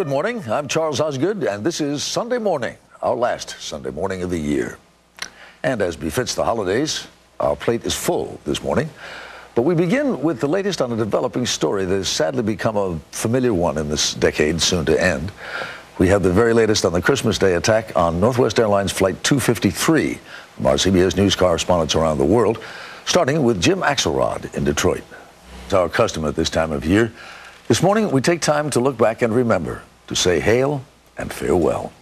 Good morning. I'm Charles Osgood, and this is Sunday Morning, our last Sunday morning of the year. And as befits the holidays, our plate is full this morning. But we begin with the latest on a developing story that has sadly become a familiar one in this decade soon to end. We have the very latest on the Christmas Day attack on Northwest Airlines Flight 253 from our CBS News correspondents around the world, starting with Jim Axelrod in Detroit. It's our custom at this time of year. This morning, we take time to look back and remember, to say hail and farewell.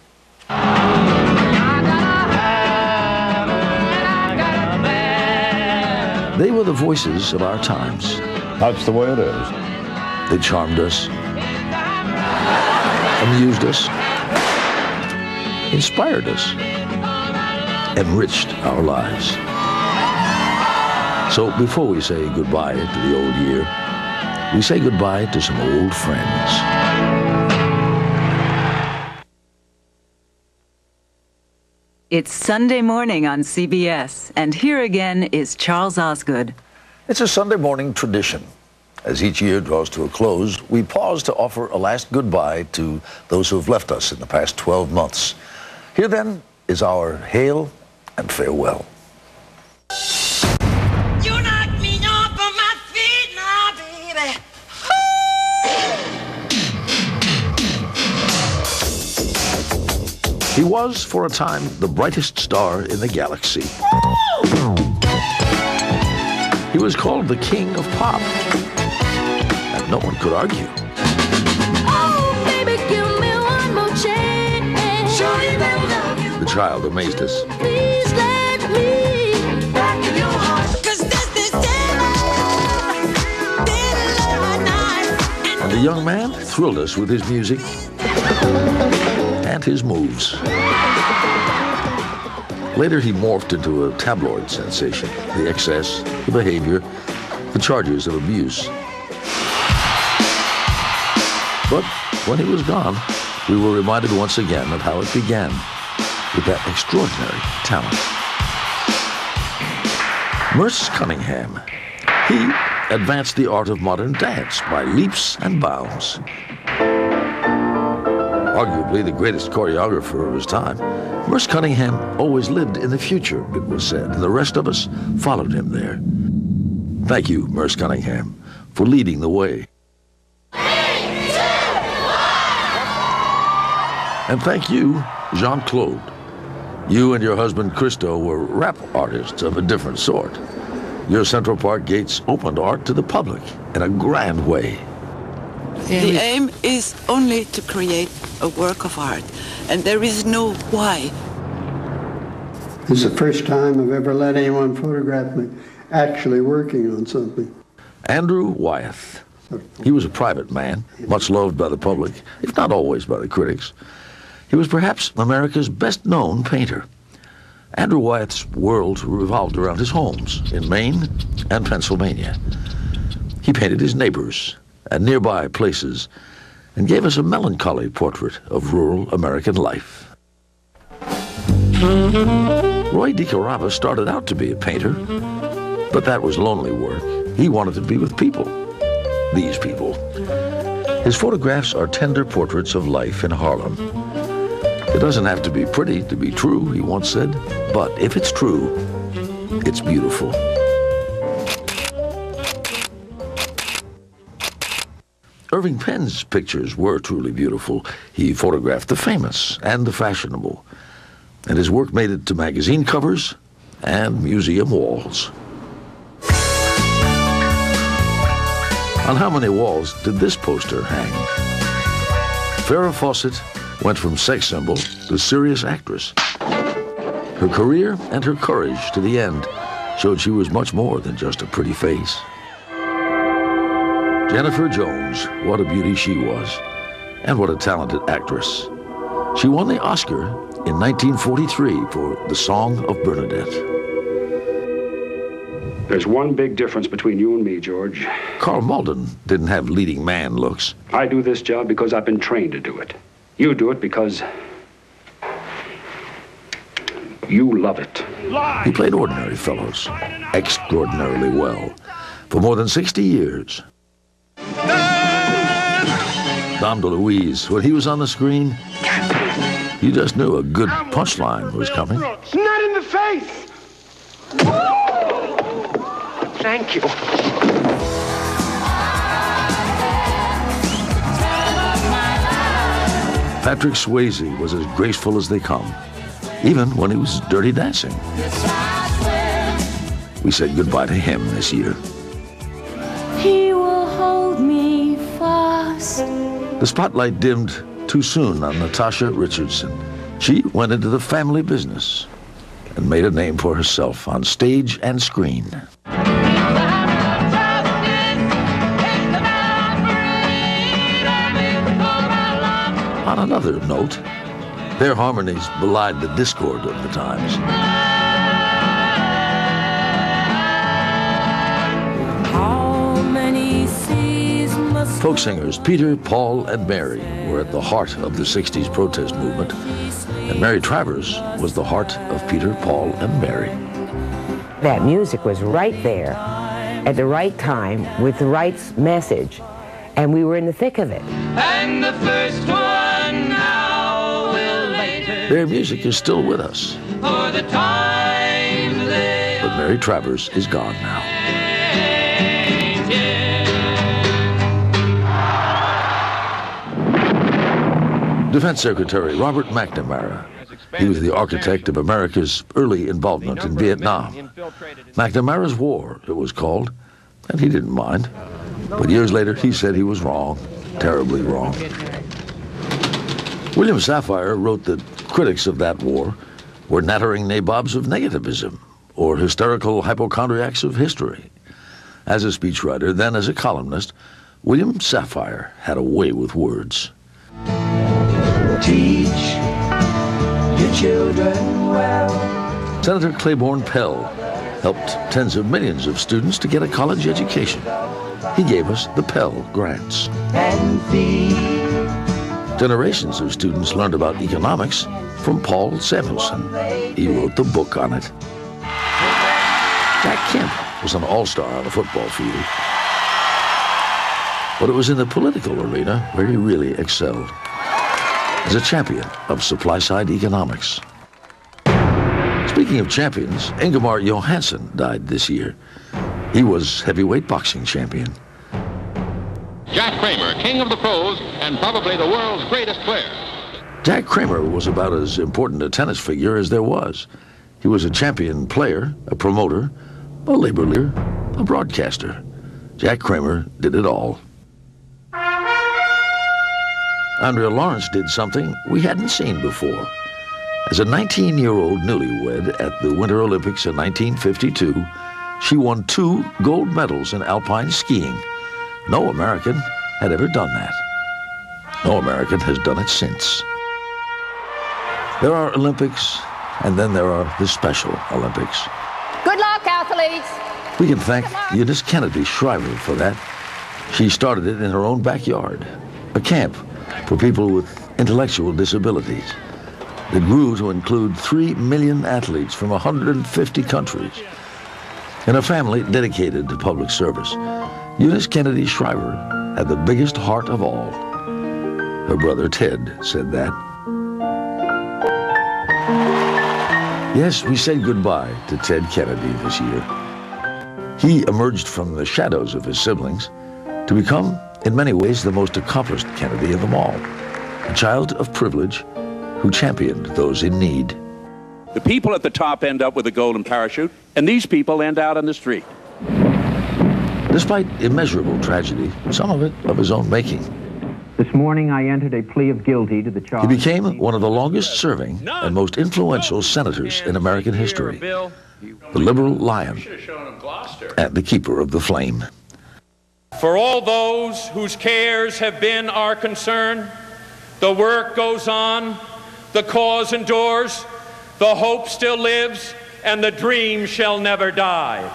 They were the voices of our times. That's the way it is. They charmed us, amused us, inspired us, enriched our lives. So before we say goodbye to the old year, we say goodbye to some old friends. It's Sunday morning on CBS, and here again is Charles Osgood. It's a Sunday morning tradition. As each year draws to a close, we pause to offer a last goodbye to those who have left us in the past 12 months. Here then is our hail and farewell. You knocked me off of my feet now, baby. He was, for a time, the brightest star in the galaxy. He was called the King of Pop, and no one could argue. Oh, baby, give me one more chance. Surely will love you. The child amazed us. Please let me back in your heart. 'Cause this And the young man thrilled us with his music and his moves. Later, he morphed into a tabloid sensation. The excess, the behavior, the charges of abuse. But when he was gone, we were reminded once again of how it began, with that extraordinary talent. Merce Cunningham. He advanced the art of modern dance by leaps and bounds. Arguably the greatest choreographer of his time, Merce Cunningham always lived in the future, it was said, and the rest of us followed him there. Thank you, Merce Cunningham, for leading the way. And thank you, Jean-Claude. You and your husband, Christo, were rap artists of a different sort. Your Central Park gates opened art to the public in a grand way. The aim is only to create a work of art, and there is no why. It's the first time I've ever let anyone photograph me actually working on something. Andrew Wyeth. He was a private man, much loved by the public, if not always by the critics. He was perhaps America's best-known painter. Andrew Wyeth's world revolved around his homes in Maine and Pennsylvania. He painted his neighbors and nearby places, and gave us a melancholy portrait of rural American life. Roy DeCarava started out to be a painter, but that was lonely work. He wanted to be with people, these people. His photographs are tender portraits of life in Harlem. It doesn't have to be pretty to be true, he once said, but if it's true, it's beautiful. Irving Penn's pictures were truly beautiful. He photographed the famous and the fashionable, and his work made it to magazine covers and museum walls. On how many walls did this poster hang? Farrah Fawcett went from sex symbol to serious actress. Her career and her courage to the end showed she was much more than just a pretty face. Jennifer Jones, what a beauty she was, and what a talented actress. She won the Oscar in 1943 for The Song of Bernadette. There's one big difference between you and me, George. Carl Malden didn't have leading man looks. I do this job because I've been trained to do it. You do it because you love it. He played ordinary fellows extraordinarily well for more than 60 years. Dom DeLuise, when he was on the screen, you just knew a good punchline was coming. Not in the face! Thank you. Patrick Swayze was as graceful as they come, even when he was Dirty Dancing. We said goodbye to him this year. He will hold me fast. The spotlight dimmed too soon on Natasha Richardson. She went into the family business and made a name for herself on stage and screen. On another note, their harmonies belied the discord of the times. Folk singers Peter, Paul, and Mary were at the heart of the 60s protest movement, and Mary Travers was the heart of Peter, Paul, and Mary. That music was right there at the right time with the right message, and we were in the thick of it. And the first one now will later. Their music is still with us, For the time they but Mary Travers is gone now. Defense Secretary Robert Mcnamara. He was the architect of America's early involvement in Vietnam. McNamara's War, it was called, and he didn't mind. But years later, he said he was wrong, terribly wrong. William Safire wrote that critics of that war were nattering nabobs of negativism or hysterical hypochondriacs of history. As a speechwriter, then as a columnist, William Safire had a way with words. Teach your children well. Senator Claiborne Pell helped tens of millions of students to get a college education. He gave us the Pell Grants. And feed. Generations of students learned about economics from Paul Samuelson. He wrote the book on it. Jack Kemp was an all-star on the football field. But it was in the political arena where he really excelled. As a champion of supply-side economics. Speaking of champions, Ingemar Johansson died this year. He was heavyweight boxing champion. Jack Kramer, king of the pros and probably the world's greatest player. Jack Kramer was about as important a tennis figure as there was. He was a champion player, a promoter, a labor leader, a broadcaster. Jack Kramer did it all. Andrea Lawrence did something we hadn't seen before. As a 19-year-old newlywed at the Winter Olympics in 1952, she won 2 gold medals in alpine skiing. No American had ever done that. No American has done it since. There are Olympics, and then there are the Special Olympics. Good luck, athletes. We can thank Eunice Kennedy Shriver for that. She started it in her own backyard, a camp for people with intellectual disabilities. It grew to include 3 million athletes from 150 countries. In a family dedicated to public service, Eunice Kennedy Shriver had the biggest heart of all. Her brother Ted said that. Yes, we said goodbye to Ted Kennedy this year. He emerged from the shadows of his siblings to become, in many ways, the most accomplished Kennedy of them all. A child of privilege who championed those in need. The people at the top end up with a golden parachute, and these people end out on the street. Despite immeasurable tragedy, some of it of his own making, this morning I entered a plea of guilty to the charge. He became one of the longest-serving and most influential senators in American history, the liberal lion and the keeper of the flame. For all those whose cares have been our concern, the work goes on, the cause endures, the hope still lives, and the dream shall never die.